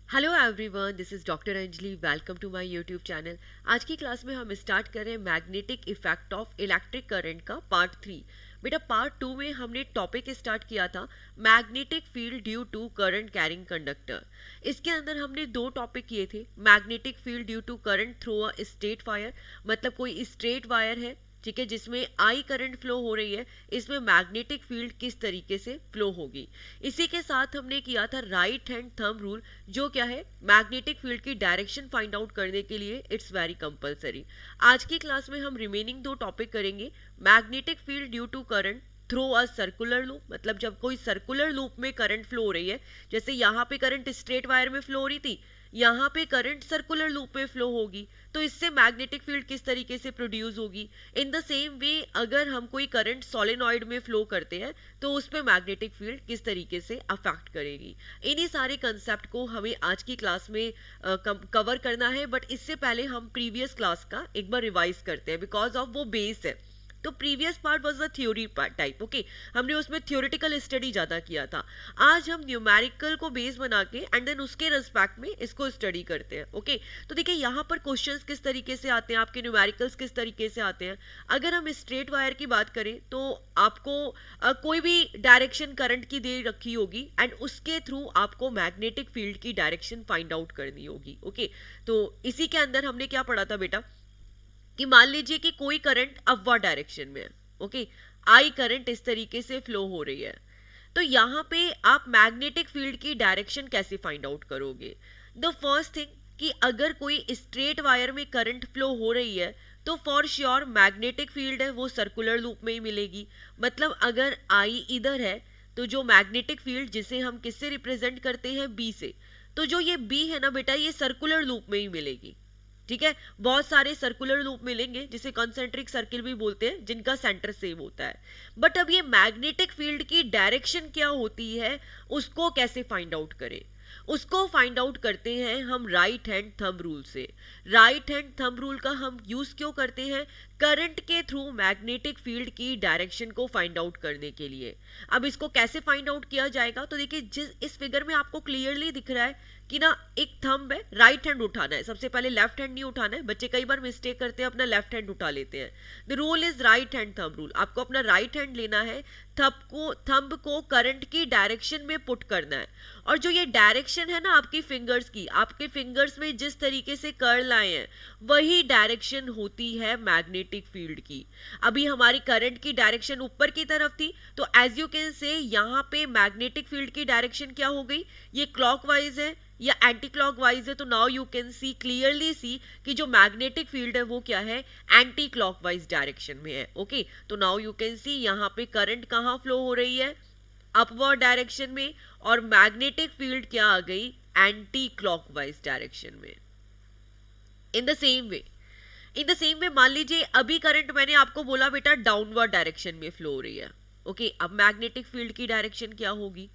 Hello everyone, this is doctor Anjali. Welcome to my YouTube channel. आज की class में हम स्टार्ट कर रहे हैं magnetic effect of electric current का पार्ट 3। बेटा पार्ट 2 में हमने टॉपिक स्टार्ट किया था magnetic field due to current carrying conductor. इसके अंदर हमने दो टॉपिक किए थे। Magnetic field due to current through a straight wire, मतलब कोई स्ट्रेट वायर है, ठीक है, जिसमें आई करंट फ्लो हो रही है, इसमें मैग्नेटिक फील्ड किस तरीके से फ्लो होगी। इसी के साथ हमने किया था राइट हैंड थंब रूल, जो क्या है, मैग्नेटिक फील्ड की डायरेक्शन फाइंड आउट करने के लिए इट्स वेरी कंपलसरी। आज की क्लास में हम रिमेनिंग दो टॉपिक करेंगे। Magnetic field due to current through a circular loop, मतलब जब कोई सर्कुलर लूप में करंट फ्लो हो रही है, जैसे यहाँ पे करंट स्ट्रेट वायर में फ्लो हो रही थी, यहाँ पे करंट सर्कुलर लूप में फ्लो होगी, तो इससे मैग्नेटिक फील्ड किस तरीके से प्रोड्यूस होगी। इन द सेम वे अगर हम कोई करंट सोलेनॉइड में फ्लो करते हैं तो उस पे मैग्नेटिक फील्ड किस तरीके से अफेक्ट करेगी। इन्हीं सारे कंसेप्ट को हमें आज की क्लास में कवर करना है। बट इससे पहले हम प्रीवियस क्लास का एक बार रिवाइज करते हैं, बिकॉज ऑफ वो बेस है। तो previous part was the theory type, okay, हमने उसमें थ्योरेटिकल स्टडी ज्यादा किया था। आज हम न्यूमेरिकल को बेस बना के एंड देन उसके रिस्पेक्ट में इसको स्टडी करते हैं, ओके। तो देखिए यहाँ पर क्वेश्चंस किस तरीके से आते हैं, आपके न्यूमेरिकल्स किस तरीके से आते हैं। अगर हम स्ट्रेट वायर की बात करें तो आपको कोई भी डायरेक्शन करंट की दे रखी होगी एंड उसके थ्रू आपको मैग्नेटिक फील्ड की डायरेक्शन फाइंड आउट करनी होगी, ओके। तो इसी के अंदर हमने क्या पढ़ा था बेटा, कि मान लीजिए कि कोई करंट अपवर्ड डायरेक्शन में है, ओके, आई करंट इस तरीके से फ्लो हो रही है, तो यहाँ पे आप मैग्नेटिक फील्ड की डायरेक्शन कैसे फाइंड आउट करोगे। द फर्स्ट थिंग कि अगर कोई स्ट्रेट वायर में करंट फ्लो हो रही है तो फॉर श्योर मैग्नेटिक फील्ड है वो सर्कुलर लूप में ही मिलेगी। मतलब अगर आई इधर है तो जो मैग्नेटिक फील्ड, जिसे हम किससे रिप्रेजेंट करते हैं, बी से, तो जो ये बी है ना बेटा, ये सर्कुलर लूप में ही मिलेगी, ठीक है। बहुत सारे सर्कुलर लूप मिलेंगे जिसे कॉन्सेंट्रिक सर्किल भी बोलते हैं, जिनका सेंटर सेम होता है। बट अब ये मैग्नेटिक फील्ड की डायरेक्शन क्या होती है, उसको कैसे फाइंड आउट करें। उसको फाइंड आउट करते हैं हम राइट हैंड थंब रूल से। राइट हैंड थंब रूल का हम यूज क्यों करते हैं, करंट के थ्रू मैग्नेटिक फील्ड की डायरेक्शन को फाइंड आउट करने के लिए। अब इसको कैसे फाइंड आउट किया जाएगा, तो देखिए जिस इस फिगर में आपको क्लियरली दिख रहा है कि ना एक थंब है, राइट हैंड उठाना है, सबसे पहले लेफ्ट हैंड नहीं उठाना है। बच्चे कई बार मिस्टेक करते हैं, अपना लेफ्ट हैंड उठा लेते हैं। The rule is right hand thumb rule. आपको अपना राइट हैंड लेना है, थंब को करंट की डायरेक्शन में पुट करना है, और जो ये डायरेक्शन है ना आपकी फिंगर्स की, आपके फिंगर्स में जिस तरीके से कर्ल आए हैं वही डायरेक्शन होती है मैग्नेटिक फील्ड की। अभी हमारी करंट की डायरेक्शन ऊपर की तरफ थी, तो एज यू कैन से यहाँ पे मैग्नेटिक फील्ड की डायरेक्शन क्या हो गई, ये क्लॉकवाइज है या एंटी क्लॉकवाइज है। तो now you can see clearly see कि जो मैग्नेटिक फील्ड है वो क्या है, एंटी क्लॉकवाइज डायरेक्शन में है, ओके। तो नाउ यू कैन सी यहाँ पे करंट कहाँ फ्लो हो रही है, अपवर्ड डायरेक्शन में, और मैग्नेटिक फील्ड क्या आ गई, एंटी क्लॉकवाइज डायरेक्शन में। इन द सेम वे मान लीजिए अभी करंट मैंने आपको बोला बेटा डाउनवर्ड डायरेक्शन में फ्लो हो रही है, ओके। अब मैग्नेटिक फील्ड की डायरेक्शन क्या होगी,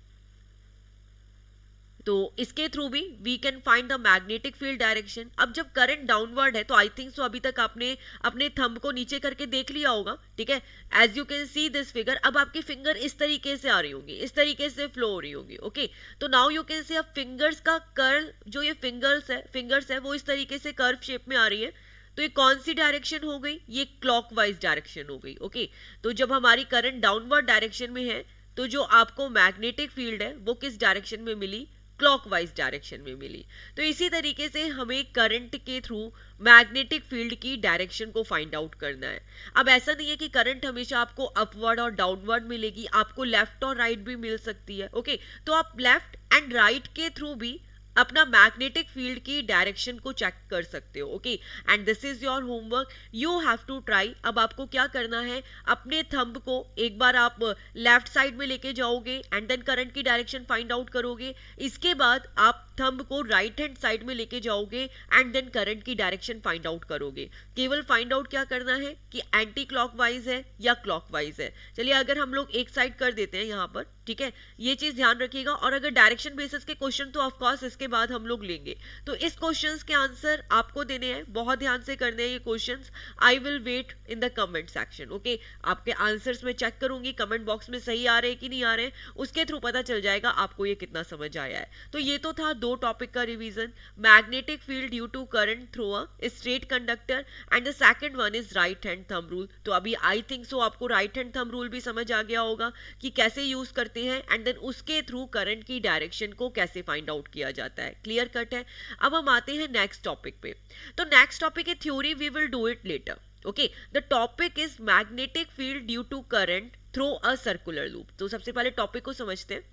तो इसके थ्रू भी we can find the magnetic field direction. अब जब करंट डाउनवर्ड है तो आई थिंक सो अभी तक आपने अपने थंब को नीचे करके देख लिया होगा, ठीक है। As you can see this figure, अब आपकी फिंगर इस तरीके से आ रही होंगी, इस तरीके से फ्लो हो रही होगी, ओके। तो नाउ यू कैन सी अब फिंगर्स का कर्ल, जो ये फिंगर्स है वो इस तरीके से कर्व शेप में आ रही है। तो ये कौन सी डायरेक्शन हो गई, ये क्लॉकवाइज डायरेक्शन हो गई, ओके। तो जब हमारी करंट डाउनवर्ड डायरेक्शन में है तो जो आपको मैग्नेटिक फील्ड है वो किस डायरेक्शन में मिली, क्लॉकवाइज डायरेक्शन में मिली। तो इसी तरीके से हमें करंट के थ्रू मैग्नेटिक फील्ड की डायरेक्शन को फाइंड आउट करना है। अब ऐसा नहीं है कि करंट हमेशा आपको अपवर्ड और डाउनवर्ड मिलेगी, आपको लेफ्ट और राइट भी मिल सकती है, ओके। तो आप लेफ्ट एंड राइट के थ्रू भी अपना मैग्नेटिक फील्ड की डायरेक्शन को चेक कर सकते हो, okay. And this is your homework, you have to try. अब आपको क्या करना है, अपने थंब को एक बार आप लेफ्ट साइड में लेके जाओगे एंड देन करंट की डायरेक्शन फाइंड आउट करोगे। इसके बाद आप थंब को राइट हैंड साइड में लेके जाओगे एंड देन करंट की डायरेक्शन फाइंड आउट करोगे। केवल फाइंड आउट क्या करना है कि एंटी क्लॉकवाइज है या क्लॉकवाइज है। चलिए अगर हम लोग एक साइड कर देते हैं यहाँ पर, ठीक है, ये चीज ध्यान रखिएगा। और अगर डायरेक्शन बेसिस के क्वेश्चन तो ऑफ कोर्स इसके के बाद हम लोग लेंगे। तो इस क्वेश्चंस के आंसर आपको देने हैं, बहुत ध्यान से करने हैं ये questions. I will wait in the comment section. Okay, आपके आंसर्स में चेक करूंगी कमेंट बॉक्स में सही आ रहे हैं कि नहीं आ रहे हैं, उसके थ्रू पता चल जाएगा आपको ये कितना समझ आया है। तो ये तो था 2 टॉपिक का revision, magnetic field due to current through a straight conductor and the second one is right hand thumb rule. तो अभी आई थिंक सो आपको राइट हैंड थंब रूल भी समझ आ गया होगा कि कैसे यूज करते हैं एंड देन उसके थ्रू करंट की डायरेक्शन को कैसे फाइंड आउट किया जाता है। क्लियर कट है। अब हम आते हैं नेक्स्ट टॉपिक पे। तो नेक्स्ट टॉपिक है theory, we will do it later. Okay, the topic is magnetic field due to current through a circular loop. तो सबसे पहले टॉपिक को समझते हैं।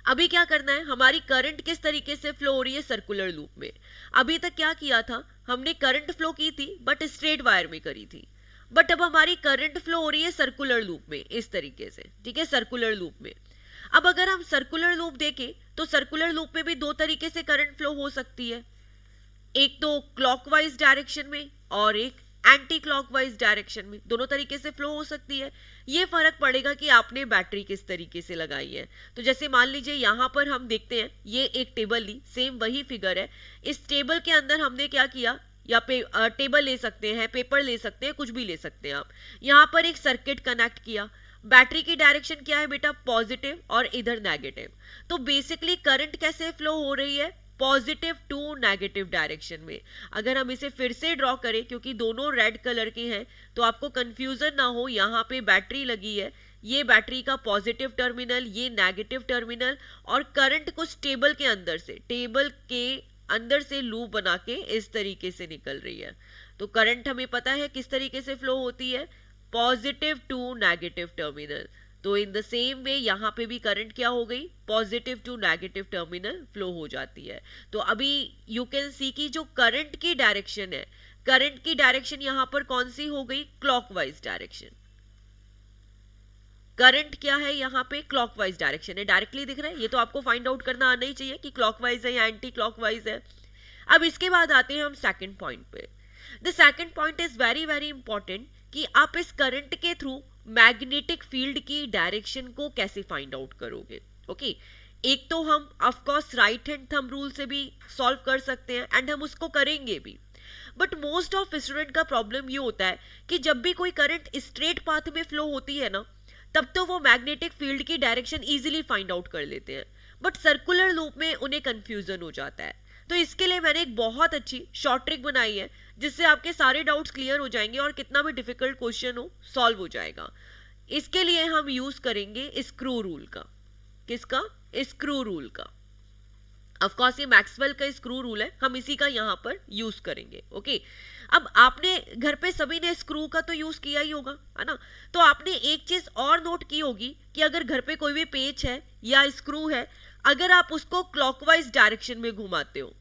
अभी क्या करना है, हमारी करंट किस तरीके से फ्लो हो रही है सर्कुलर लूप में। अभी तक क्या किया था, हमने करंट फ्लो की थी बट स्ट्रेट वायर में करी थी, बट अब हमारी करंट फ्लो हो रही है सर्कुलर लूप में इस तरीके से, ठीक है, सर्कुलर लूप में। अब अगर हम सर्कुलर लूप देखें तो सर्कुलर लूप में भी 2 तरीके से करंट फ्लो हो सकती है, एक तो क्लॉकवाइज डायरेक्शन में और एक एंटी क्लॉकवाइज डायरेक्शन में। दोनों तरीके से फ्लो हो सकती है। ये फर्क पड़ेगा कि आपने बैटरी किस तरीके से लगाई है। तो जैसे मान लीजिए यहाँ पर हम देखते हैं, ये एक टेबल ली, सेम वही फिगर है। इस टेबल के अंदर हमने क्या किया, या टेबल ले सकते हैं, पेपर ले सकते हैं, कुछ भी ले सकते हैं आप। यहाँ पर एक सर्किट कनेक्ट किया। बैटरी की डायरेक्शन क्या है बेटा, पॉजिटिव और इधर नेगेटिव। तो बेसिकली करंट कैसे फ्लो हो रही है, पॉजिटिव टू नेगेटिव डायरेक्शन में। अगर हम इसे फिर से ड्रॉ करें, क्योंकि दोनों रेड कलर के हैं तो आपको कंफ्यूजन ना हो, यहाँ पे बैटरी लगी है, ये बैटरी का पॉजिटिव टर्मिनल, ये नेगेटिव टर्मिनल, और करंट कुछ टेबल के अंदर से, टेबल के अंदर से लूप बना के इस तरीके से निकल रही है। तो करंट हमें पता है किस तरीके से फ्लो होती है, पॉजिटिव टू नेगेटिव टर्मिनल। तो इन द सेम वे यहाँ पे भी करंट क्या हो गई, positive to negative terminal flow हो जाती है। तो अभी यू कैन सी की जो करंट की डायरेक्शन है, करंट की डायरेक्शन यहाँ पर कौन सी हो गई, क्लॉकवाइज डायरेक्शन। करंट क्या है यहाँ पे, क्लॉकवाइज डायरेक्शन है। डायरेक्टली दिख रहा है, ये तो आपको फाइंड आउट करना आना ही चाहिए कि क्लॉकवाइज है या एंटी क्लॉकवाइज है। अब इसके बाद आते हैं हम सेकंड पॉइंट पे। The second point is very very important कि आप इस करंट के थ्रू मैग्नेटिक फील्ड की डायरेक्शन को कैसे फाइंड आउट करोगे। ओके, एक तो हम of course right hand thumb rule से भी सॉल्व कर सकते हैं एंड हम उसको करेंगे भी, बट मोस्ट ऑफ स्टूडेंट का प्रॉब्लम ये होता है कि जब भी कोई करंट स्ट्रेट पाथ में फ्लो होती है ना, तब तो वो मैग्नेटिक फील्ड की डायरेक्शन इजीली फाइंड आउट कर लेते हैं, बट सर्कुलर लूप में उन्हें कंफ्यूजन हो जाता है। तो इसके लिए मैंने एक बहुत अच्छी शॉर्ट ट्रिक बनाई है जिससे आपके सारे डाउट्स क्लियर हो जाएंगे और कितना भी डिफिकल्ट क्वेश्चन हो सॉल्व हो जाएगा। इसके लिए हम यूज करेंगे स्क्रू रूल का। किसका, स्क्रू रूल का। ऑफ कोर्स ये मैक्सवेल का स्क्रू रूल है, हम इसी का यहाँ पर यूज करेंगे। ओके, अब आपने घर पे सभी ने स्क्रू का तो यूज किया ही होगा, है ना। तो आपने एक चीज और नोट की होगी कि अगर घर पे कोई भी पेच है या स्क्रू है, अगर आप उसको क्लॉकवाइज डायरेक्शन में घुमाते हो,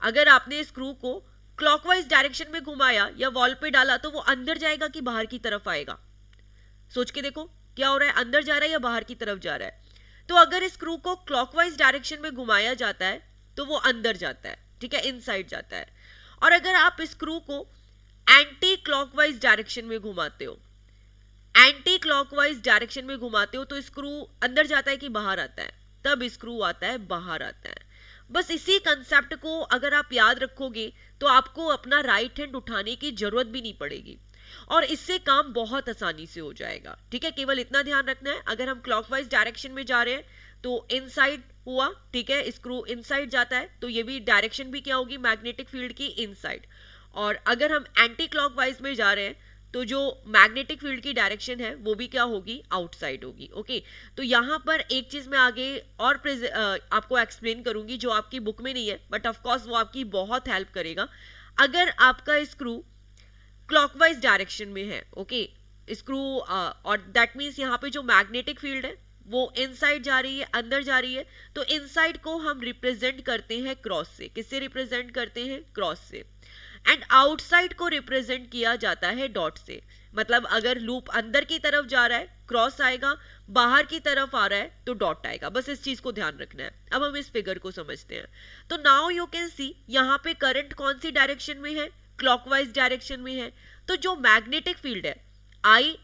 अगर आपने स्क्रू को क्लॉकवाइज डायरेक्शन में घुमाया या वॉल पे डाला, तो वो अंदर जाएगा कि बाहर की तरफ आएगा, सोच के देखो क्या हो रहा है, अंदर जा रहा है या बाहर की तरफ जा रहा है। तो अगर स्क्रू को क्लॉकवाइज डायरेक्शन में घुमाया जाता है तो वो अंदर जाता है, ठीक है, इनसाइड जाता है। और अगर आप स्क्रू को एंटी क्लॉकवाइज डायरेक्शन में घुमाते हो, एंटी क्लॉकवाइज डायरेक्शन में घुमाते हो, तो स्क्रू अंदर जाता है कि बाहर आता है, तब स्क्रू आता है बाहर आता है। बस इसी कंसेप्ट को अगर आप याद रखोगे तो आपको अपना राइट हैंड उठाने की जरूरत भी नहीं पड़ेगी और इससे काम बहुत आसानी से हो जाएगा, ठीक है। केवल इतना ध्यान रखना है, अगर हम क्लॉकवाइज डायरेक्शन में जा रहे हैं तो इनसाइड हुआ, ठीक है, स्क्रू इनसाइड जाता है, तो ये भी डायरेक्शन भी क्या होगी मैग्नेटिक फील्ड की, इनसाइड। और अगर हम एंटी क्लॉकवाइज में जा रहे हैं तो जो मैग्नेटिक फील्ड की डायरेक्शन है वो भी क्या होगी, आउटसाइड होगी। ओके, तो यहाँ पर एक चीज मैं आगे और आपको एक्सप्लेन करूंगी जो आपकी बुक में नहीं है, बट ऑफ कोर्स वो आपकी बहुत हेल्प करेगा। अगर आपका स्क्रू क्लॉकवाइज डायरेक्शन में है, ओके, स्क्रू और दैट मीन्स यहाँ पे जो मैग्नेटिक फील्ड है वो इनसाइड जा रही है, अंदर जा रही है, तो इनसाइड को हम रिप्रेजेंट करते हैं क्रॉस से। किससे रिप्रेजेंट करते हैं, क्रॉस से। एंड आउटसाइड को रिप्रेजेंट किया जाता है डॉट से। मतलब अगर लूप अंदर की तरफ जा रहा है क्रॉस आएगा, बाहर की तरफ आ रहा है तो डॉट आएगा। बस इस चीज को ध्यान रखना है। अब हम इस फिगर को समझते हैं। तो नाउ यू कैन सी यहाँ पे करंट कौन सी डायरेक्शन में है, क्लॉकवाइज डायरेक्शन में है। तो जो मैग्नेटिक फील्ड है, I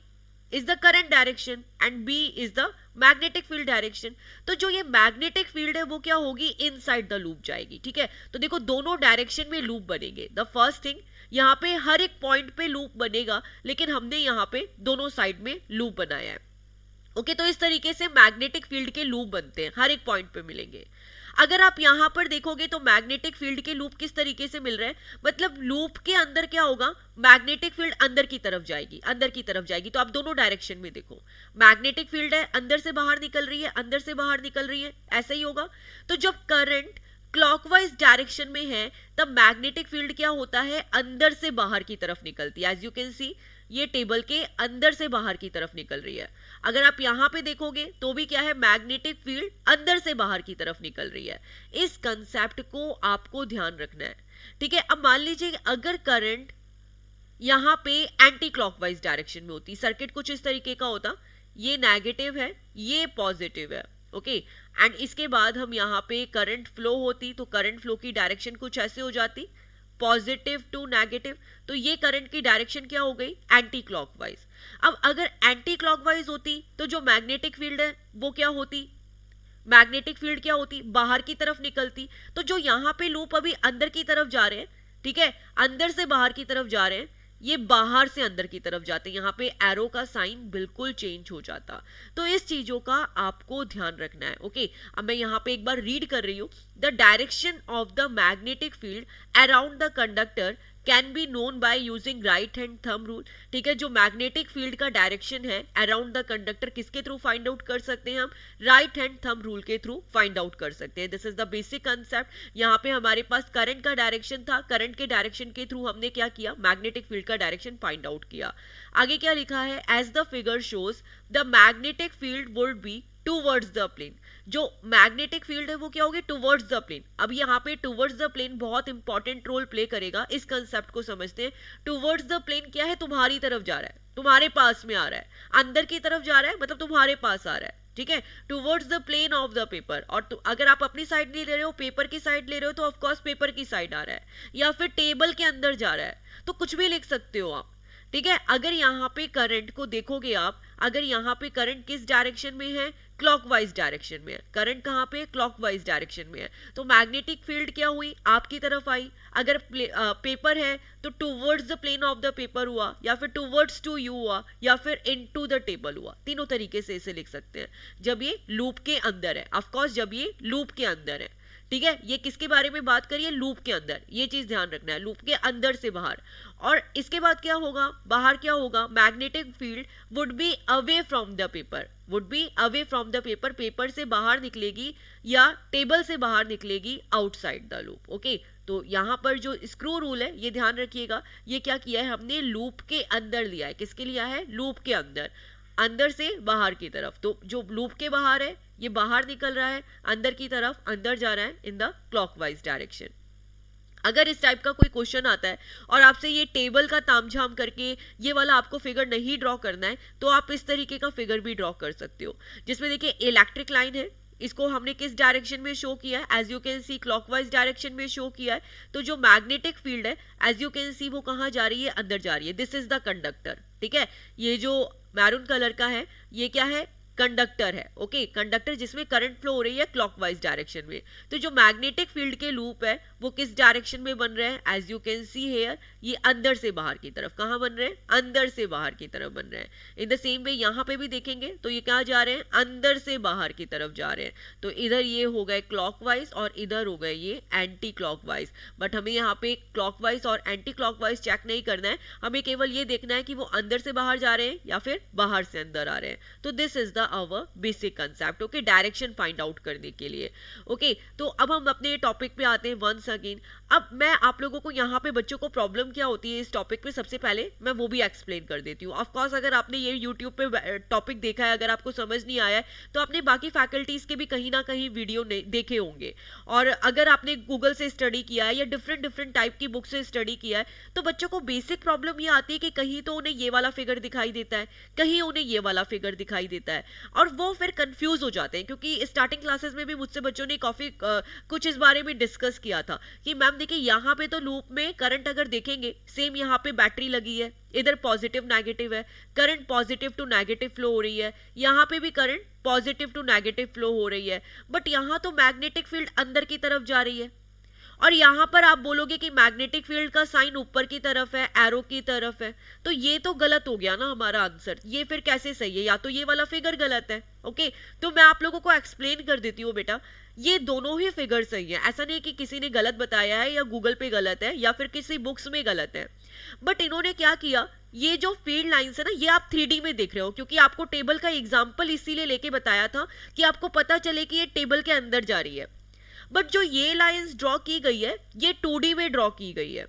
is the current direction and B is the magnetic field direction. तो जो ये मैग्नेटिक फील्ड है वो क्या होगी, इनसाइड द लूप जाएगी। ठीक है, तो देखो दोनों डायरेक्शन में लूप बनेंगे। द फर्स्ट थिंग, यहाँ पे हर एक पॉइंट पे लूप बनेगा, लेकिन हमने यहाँ पे दोनों साइड में लूप बनाया है। ओके, तो इस तरीके से मैग्नेटिक फील्ड के लूप बनते हैं, हर एक पॉइंट पे मिलेंगे। अगर आप यहां पर देखोगे तो मैग्नेटिक फील्ड के लूप किस तरीके से मिल रहे हैं, मतलब लूप के अंदर क्या होगा, मैग्नेटिक फील्ड अंदर की तरफ जाएगी, अंदर की तरफ जाएगी। तो आप दोनों डायरेक्शन में देखो, मैग्नेटिक फील्ड है, अंदर से बाहर निकल रही है, अंदर से बाहर निकल रही है, ऐसा ही होगा। तो जब करंट क्लॉकवाइज डायरेक्शन में है तब मैग्नेटिक फील्ड क्या होता है, अंदर से बाहर की तरफ निकलती है। एज यू कैन सी, ये टेबल के अंदर से बाहर की तरफ निकल रही है। अगर आप यहां पे देखोगे तो भी क्या है, मैग्नेटिक फील्ड अंदर से बाहर की तरफ निकल रही है। इस कंसेप्ट को आपको ध्यान रखना है। ठीक है, अब मान लीजिए अगर करंट यहां पे एंटी क्लॉकवाइज डायरेक्शन में होती, सर्किट कुछ इस तरीके का होता, ये नेगेटिव है, ये पॉजिटिव है। ओके, एंड इसके बाद हम यहाँ पे करंट फ्लो होती, तो करंट फ्लो की डायरेक्शन कुछ ऐसे हो जाती, पॉजिटिव टू नेगेटिव। तो ये करंट की डायरेक्शन क्या हो गई, एंटी क्लॉकवाइज। अब अगर एंटी क्लॉकवाइज होती तो जो मैग्नेटिक फील्ड है वो क्या होती, मैग्नेटिक फील्ड क्या होती, बाहर की तरफ निकलती। तो जो यहाँ पे लूप अभी अंदर की तरफ जा रहे हैं, ठीक है, अंदर से बाहर की तरफ जा रहे हैं, ये बाहर से अंदर की तरफ जाते हैं। यहाँ पे एरो का साइन बिल्कुल चेंज हो जाता। तो इस चीजों का आपको ध्यान रखना है। ओके, अब मैं यहाँ पे एक बार रीड कर रही हूँ। The direction of the magnetic field around the conductor can be known by using right hand thumb rule. ठीक है, जो मैग्नेटिक फील्ड का डायरेक्शन है अराउंड द कंडक्टर किसके थ्रू फाइंड आउट कर सकते हैं, हम राइट हैंड थंब रूल के थ्रू फाइंड आउट कर सकते हैं। This is the basic concept. यहाँ पे हमारे पास करंट का डायरेक्शन था, करंट के डायरेक्शन के थ्रू हमने क्या किया, मैग्नेटिक फील्ड का डायरेक्शन फाइंड आउट किया। आगे क्या लिखा है, as the figure shows the magnetic field would be towards the plane. जो मैग्नेटिक फील्ड है वो क्या होगी, टूवर्ड्स द प्लेन। अब यहाँ पे टूवर्ड्स द प्लेन बहुत इंपॉर्टेंट रोल प्ले करेगा, इस कंसेप्ट को समझते हैं। टूवर्ड्स द प्लेन क्या है, तुम्हारी तरफ जा रहा है, तुम्हारे पास में आ रहा है, अंदर की तरफ जा रहा है, मतलब तुम्हारे पास आ रहा है। ठीक है, towards the plane of the paper. और अगर आप अपनी साइड नहीं ले रहे हो, पेपर की साइड ले रहे हो, तो ऑफकोर्स पेपर की साइड आ रहा है, या फिर टेबल के अंदर जा रहा है, तो कुछ भी लिख सकते हो आप। ठीक है, अगर यहाँ पे करंट को देखोगे आप, अगर यहाँ पे करंट किस डायरेक्शन में है, क्लॉकवाइज डायरेक्शन में है। करंट कहाँ पे, क्लॉकवाइज डायरेक्शन में है, तो मैग्नेटिक फील्ड क्या हुई, आपकी तरफ आई। अगर पेपर है तो towards the plane of the paper हुआ, या फिर टूवर्ड्स टू यू हुआ, या फिर इनटू द टेबल हुआ। तीनों तरीके से इसे लिख सकते हैं जब ये लूप के अंदर है। ऑफ कोर्स जब ये लूप के अंदर है। ठीक है, ये किसके बारे में बात करिए, लूप के अंदर, ये चीज ध्यान रखना है, लूप के अंदर से बाहर। और इसके बाद क्या होगा, बाहर क्या होगा, magnetic field would be away from the paper, would be away from the paper, paper से बाहर निकलेगी या टेबल से बाहर निकलेगी आउटसाइड द लूप। ओके, तो यहाँ पर जो स्क्रू रूल है ये ध्यान रखिएगा, ये क्या किया है हमने, लूप के अंदर लिया है। किसके लिया है, लूप के अंदर, अंदर से बाहर की तरफ। तो जो लूप के बाहर है ये बाहर निकल रहा है, अंदर की तरफ अंदर जा रहा है इन द क्लॉकवाइज डायरेक्शन। अगर इस टाइप का कोई क्वेश्चन आता है और आपसे ये टेबल का तामझाम करके ये वाला आपको फिगर नहीं ड्रॉ करना है, तो आप इस तरीके का फिगर भी ड्रॉ कर सकते हो, जिसमें देखिए इलेक्ट्रिक लाइन है, इसको हमने किस डायरेक्शन में शो किया है, as you can see clockwise direction में शो किया है। तो जो मैग्नेटिक फील्ड है एज यू कैन सी वो कहाँ जा रही है, अंदर जा रही है। This is the conductor. ठीक है, ये जो मैरून कलर का है ये क्या है, कंडक्टर है। ओके, कंडक्टर जिसमें करंट फ्लो हो रही है क्लॉकवाइज डायरेक्शन में। तो जो मैग्नेटिक फील्ड के लूप है वो किस डायरेक्शन में बन रहे हैं, as you can see here, ये अंदर से बाहर की तरफ। कहाँ बन रहे हैं, अंदर से बाहर की तरफ बन रहे हैं। इन द सेम वे यहाँ पे भी देखेंगे तो ये क्या जा रहे हैं, अंदर से बाहर की तरफ जा रहे हैं। तो इधर ये हो गए क्लॉकवाइज और इधर हो गए ये एंटी क्लॉकवाइज। बट हमें यहाँ पे क्लॉकवाइज और एंटी क्लॉकवाइज चेक नहीं करना है, हमें केवल ये देखना है कि वो अंदर से बाहर जा रहे हैं या फिर बाहर से अंदर आ रहे हैं। तो this is the our basic concept. Okay, direction find out करने के लिए। ओके, तो अब हम अपने टॉपिक पे आते हैं वंस अगेन। अब मैं आप लोगों को यहाँ पे बच्चों को प्रॉब्लम क्या होती है इस टॉपिक पे, सबसे पहले मैं वो भी एक्सप्लेन कर देती हूँ। ऑफकोर्स अगर आपने ये यूट्यूब पे टॉपिक देखा है, अगर आपको समझ नहीं आया है तो आपने बाकी फैकल्टीज के भी कहीं ना कहीं वीडियो देखे होंगे, और अगर आपने गूगल से स्टडी किया है या डिफरेंट टाइप की बुक से स्टडी किया है, तो बच्चों को बेसिक प्रॉब्लम ये आती है कि कहीं तो उन्हें ये वाला फिगर दिखाई देता है, कहीं उन्हें ये वाला फिगर दिखाई देता है। और वो फिर कंफ्यूज हो जाते हैं, क्योंकि स्टार्टिंग क्लासेस में भी मुझसे बच्चों ने काफी कुछ इस बारे में डिस्कस किया था कि मैम देखिए यहाँ पे तो लूप में करंट अगर देखेंगे, सेम यहाँ पे बैटरी लगी है, इधर पॉजिटिव नेगेटिव है, current positive to negative flow हो रही है, यहाँ पे भी current positive to negative flow हो रही है, बट यहाँ तो मैग्नेटिक फील्ड अंदर की तरफ जा रही है, और यहां पर आप बोलोगे कि मैग्नेटिक फील्ड का साइन ऊपर की तरफ है, एरो की तरफ है, तो ये तो गलत हो गया ना हमारा आंसर। ये फिर कैसे सही है? या तो ये वाला फिगर गलत है। ओके, तो मैं आप लोगों को एक्सप्लेन कर देती हूँ बेटा, ये दोनों ही फिगर सही है। ऐसा नहीं कि किसी ने गलत बताया है या गूगल पे गलत है या फिर किसी बुक्स में गलत है, बट इन्होंने क्या किया, ये जो फील्ड लाइंस है ना, ये आप 3D में देख रहे हो, क्योंकि आपको टेबल का एग्जाम्पल इसीलिए लेके बताया था कि आपको पता चले कि ये टेबल के अंदर जा रही है। बट जो ये लाइंस ड्रॉ की गई है, ये 2D में ड्रॉ की गई है।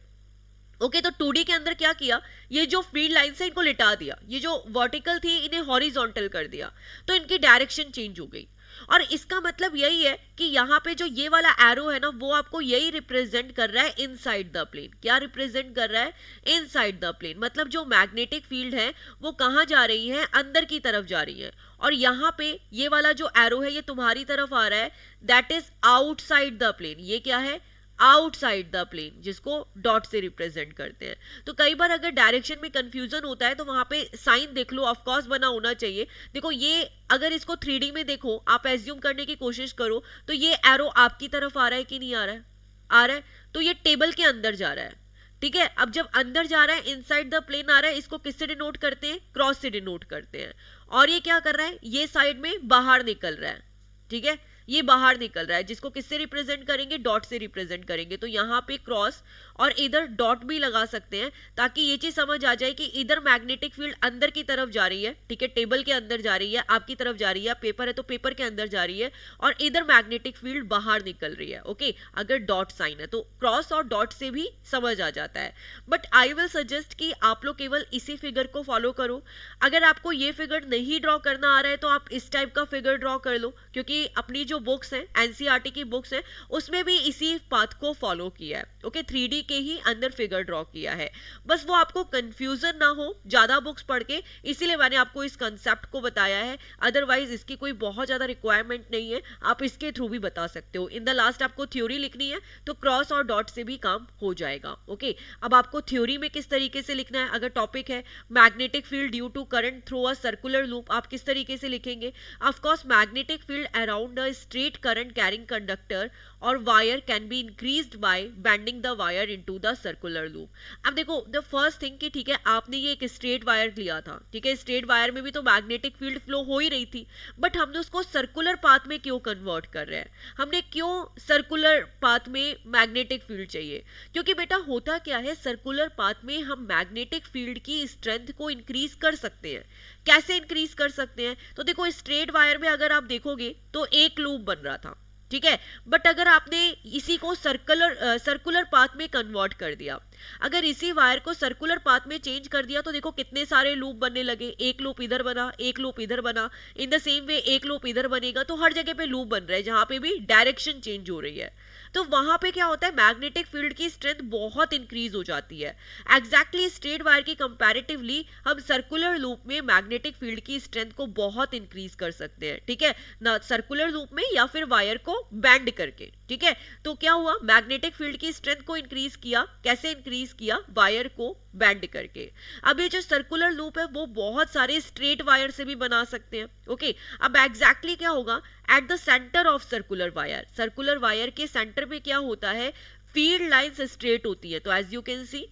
ओके, तो 2D के अंदर क्या किया, ये जो फील्ड लाइंस है इनको लिटा दिया, ये जो वर्टिकल थी इन्हें हॉरिजॉन्टल कर दिया, तो इनकी डायरेक्शन चेंज हो गई। और इसका मतलब यही है कि यहाँ पे जो ये वाला एरो है ना, वो आपको यही रिप्रेजेंट कर रहा है इनसाइड द प्लेन। क्या रिप्रेजेंट कर रहा है? Inside the plane. मतलब जो मैग्नेटिक फील्ड है वो कहाँ जा रही है? अंदर की तरफ जा रही है। और यहाँ पे ये वाला जो एरो है ये तुम्हारी तरफ आ रहा है, that is outside the plane. ये क्या है? आउटसाइड द प्लेन, जिसको डॉट से रिप्रेजेंट करते हैं। तो कई बार अगर डायरेक्शन में कंफ्यूजन होता है तो वहां पे साइन देख लो, ऑफ कोर्स बना होना चाहिए। देखो ये अगर इसको 3D में देखो, आप एज्यूम करने की कोशिश करो, तो ये एरो आपकी तरफ आ रहा है कि नहीं आ रहा है? आ रहा है, तो ये टेबल के अंदर जा रहा है। ठीक है, अब जब अंदर जा रहा है, इनसाइड द प्लेन आ रहा है, इसको किससे डिनोट करते हैं? क्रॉस से डिनोट करते हैं। और ये क्या कर रहा है? ये साइड में बाहर निकल रहा है। ठीक है, ये बाहर निकल रहा है, जिसको किससे रिप्रेजेंट करेंगे? डॉट से रिप्रेजेंट करेंगे। तो यहाँ पे क्रॉस और इधर डॉट भी लगा सकते हैं, ताकि ये चीज समझ आ जाए कि इधर मैग्नेटिक फील्ड अंदर की तरफ जा रही है। ठीक है, टेबल के अंदर जा रही है, आपकी तरफ जा रही है, पेपर है तो पेपर के अंदर जा रही है, और इधर मैग्नेटिक फील्ड बाहर निकल रही है। ओके, अगर डॉट साइन है तो क्रॉस और डॉट से भी समझ आ जाता है। बट आई विल सजेस्ट कि आप लोग केवल इसी फिगर को फॉलो करो। अगर आपको ये फिगर नहीं ड्रॉ करना आ रहा है तो आप इस टाइप का फिगर ड्रॉ कर लो, क्योंकि अपनी जो बुक्स हैं, एनसीईआरटी की बुक्स हैं, उसमें भी इसी पाथ को फॉलो किया है। ओके, 3D के ही अंदर फिगर ड्रॉ किया है। बस वो आपको कंफ्यूजन ना हो ज्यादा बुक्स पढ़ के, इसीलिए मैंने आपको इस कंसेप्ट को बताया है। अदरवाइज इसकी कोई बहुत ज्यादा रिक्वायरमेंट नहीं है, आप इसके थ्रू भी बता सकते हो। इन द लास्ट आपको थ्योरी लिखनी है तो क्रॉस और डॉट से भी काम हो जाएगा। ओके, अब आपको थ्योरी में किस तरीके से लिखना है, अगर टॉपिक है magnetic field due to current through a circular loop, आप किस तरीके से लिखेंगे? Of course magnetic field around a straight current carrying conductor और wire can be increased by bending the wire into the circular loop. अब देखो the first thing कि ठीक है, आपने ये एक स्ट्रेट वायर लिया था। ठीक है, स्ट्रेट वायर में भी तो मैग्नेटिक फील्ड फ्लो हो ही रही थी, बट हमने उसको सर्कुलर पाथ में क्यों कन्वर्ट कर रहे हैं? हमने क्यों सर्कुलर पाथ में मैग्नेटिक फील्ड चाहिए? क्योंकि बेटा होता क्या है, सर्कुलर पाथ में हम मैग्नेटिक फील्ड की स्ट्रेंथ को इंक्रीज कर सकते हैं। कैसे इंक्रीज कर सकते हैं? तो देखो स्ट्रेट वायर में अगर आप देखोगे तो एक लूप बन रहा था। ठीक है, बट अगर आपने इसी को सर्कुलर पाथ में कन्वर्ट कर दिया, अगर इसी वायर को सर्कुलर पाथ में चेंज कर दिया, तो देखो कितने सारे लूप बनने लगे। एक लूप इधर बना, एक लूप इधर बना, इन द सेम वे एक लूप इधर बनेगा, तो हर जगह पे लूप बन रहा है जहां पे भी डायरेक्शन चेंज हो रही है। तो वहां पे क्या होता है, मैग्नेटिक फील्ड की स्ट्रेंथ बहुत इंक्रीज हो जाती है। एग्जैक्टली स्ट्रेट वायर की कंपैरेटिवली हम सर्कुलर लूप में मैग्नेटिक फील्ड की स्ट्रेंथ को बहुत इंक्रीज कर सकते हैं। ठीक है ना, सर्कुलर लूप में या फिर वायर को बैंड करके। ठीक है, तो क्या हुआ, मैग्नेटिक फील्ड की स्ट्रेंथ को इंक्रीज किया। कैसे इंक्रीज किया? वायर को बैंड करके। अब ये जो सर्कुलर लूप है वो बहुत सारे स्ट्रेट वायर से भी बना सकते हैं। ओके, अब एग्जैक्टली क्या होगा, eight the centre of circular wire के सेंटर पे क्या होता है, फील्ड लाइंस स्ट्रेट होती है। तो एज यू कैन सी,